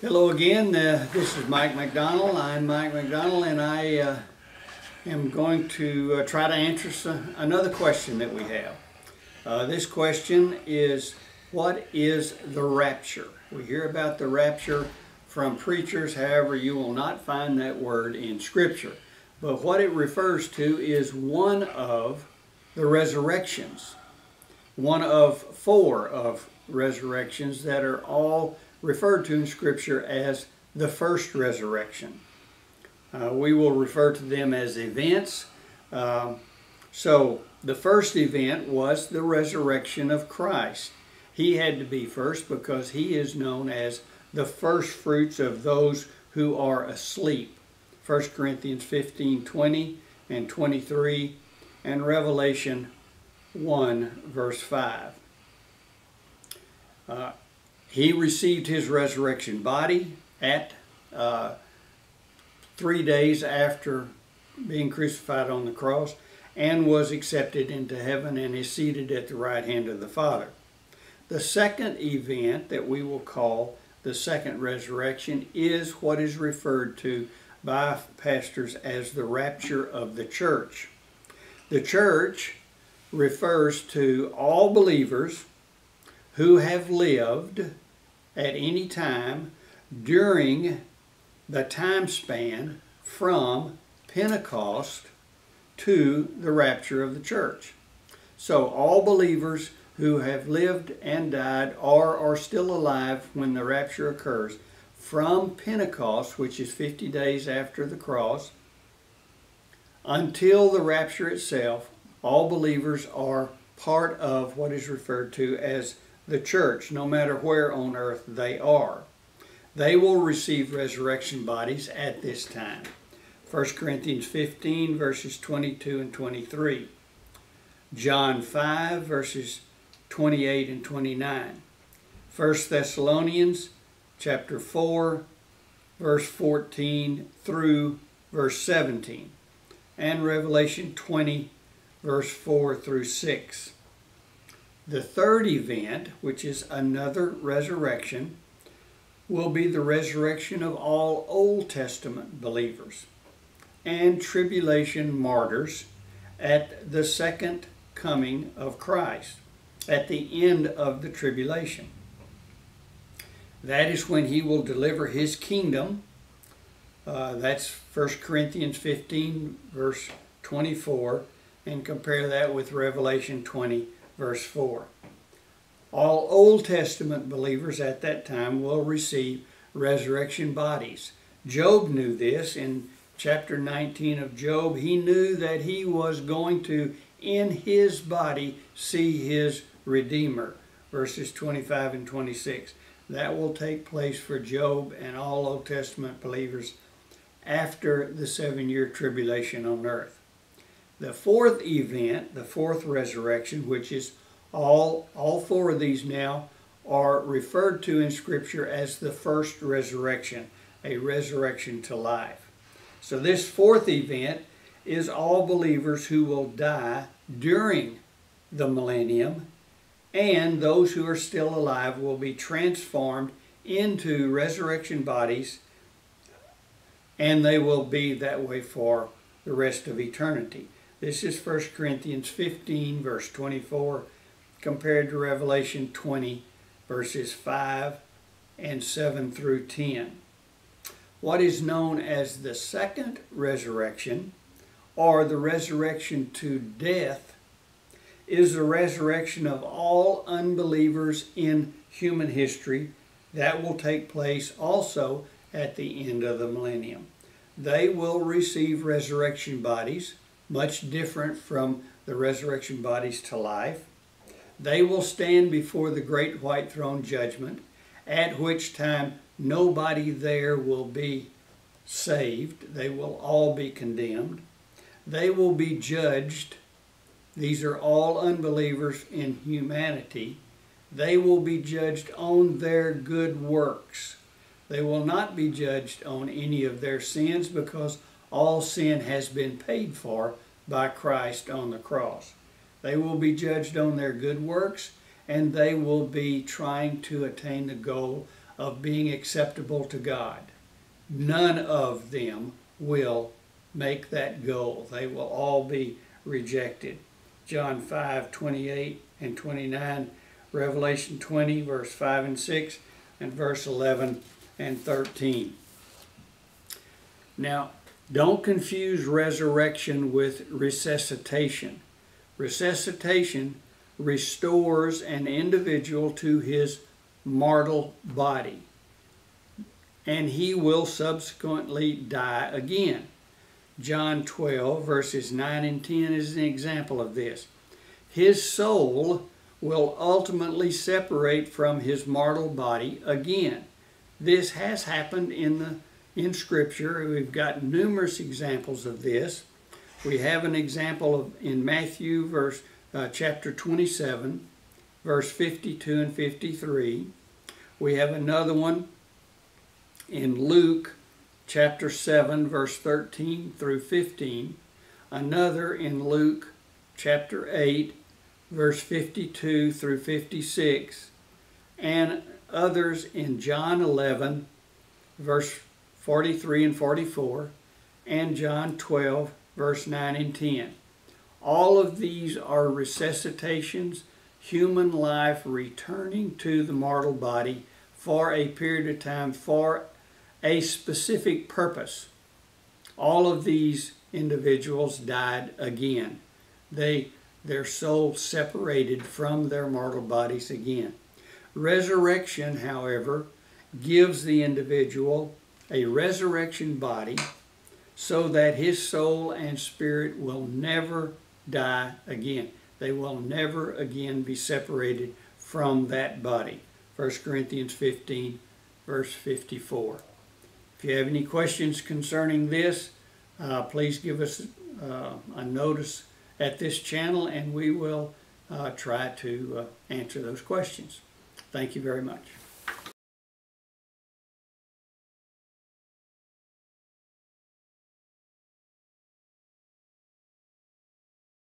Hello again. This is Mike McDonald. I'm Mike McDonald, and I am going to try to answer another question that we have. This question is, what is the rapture? We hear about the rapture from preachers. However, you will not find that word in Scripture. But what it refers to is one of the resurrections. One of four of resurrections that are all referred to in Scripture as the first resurrection. We will refer to them as events. So the first event was the resurrection of Christ. He had to be first because he is known as the first fruits of those who are asleep. 1 Corinthians 15:20 and 23 and Revelation 1 verse 5. He received his resurrection body at 3 days after being crucified on the cross, and was accepted into heaven and is seated at the right hand of the Father. The second event that we will call the second resurrection is what is referred to by pastors as the rapture of the church. The church refers to all believers who have lived at any time during the time span from Pentecost to the rapture of the church. So all believers who have lived and died or are still alive when the rapture occurs from Pentecost, which is 50 days after the cross, until the rapture itself, all believers are part of what is referred to as the church, no matter where on earth they are. They will receive resurrection bodies at this time. 1 Corinthians 15 verses 22 and 23. John 5 verses 28 and 29. 1 Thessalonians chapter 4 verse 14 through verse 17. And Revelation 20 verse 4 through 6. The third event, which is another resurrection, will be the resurrection of all Old Testament believers and tribulation martyrs at the second coming of Christ, at the end of the tribulation. That is when he will deliver his kingdom. That's 1 Corinthians 15 verse 24, and compare that with Revelation 20 verse 4. All Old Testament believers at that time will receive resurrection bodies. Job knew this. In chapter 19 of Job, he knew that he was going to, in his body, see his Redeemer. Verses 25 and 26. That will take place for Job and all Old Testament believers after the 7-year tribulation on earth. The fourth event, the fourth resurrection, which is all four of these now are referred to in Scripture as the first resurrection, a resurrection to life. So this fourth event is all believers who will die during the millennium, and those who are still alive will be transformed into resurrection bodies, and they will be that way for the rest of eternity. This is 1 Corinthians 15 verse 24 compared to Revelation 20 verses 5 and 7 through 10. What is known as the second resurrection, or the resurrection to death, is the resurrection of all unbelievers in human history. That will take place also at the end of the millennium. They will receive resurrection bodies, much different from the resurrection bodies to life. They will stand before the great white throne judgment, at which time nobody there will be saved. They will all be condemned. They will be judged. These are all unbelievers in humanity. They will be judged on their good works. They will not be judged on any of their sins, because all sin has been paid for by Christ on the cross. They will be judged on their good works, and they will be trying to attain the goal of being acceptable to God. None of them will make that goal. They will all be rejected. John 5:28 and 29, Revelation 20, verse 5 and 6, and verse 11 and 13. Now, don't confuse resurrection with resuscitation. Resuscitation restores an individual to his mortal body, and he will subsequently die again. John 12, verses 9 and 10 is an example of this. His soul will ultimately separate from his mortal body again. This has happened in Scripture. We've got numerous examples of this. We have an example in Matthew chapter 27, verse 52 and 53. We have another one in Luke chapter 7, verse 13 through 15. Another in Luke chapter 8, verse 52 through 56. And others in John 11, verse 43 and 44, and John 12, verse 9 and 10. All of these are resuscitations, human life returning to the mortal body for a period of time, for a specific purpose. All of these individuals died again. Their souls separated from their mortal bodies again. Resurrection, however, gives the individual a resurrection body so that his soul and spirit will never die again. They will never again be separated from that body. 1 Corinthians 15, verse 54. If you have any questions concerning this, please give us a notice at this channel, and we will try to answer those questions. Thank you very much.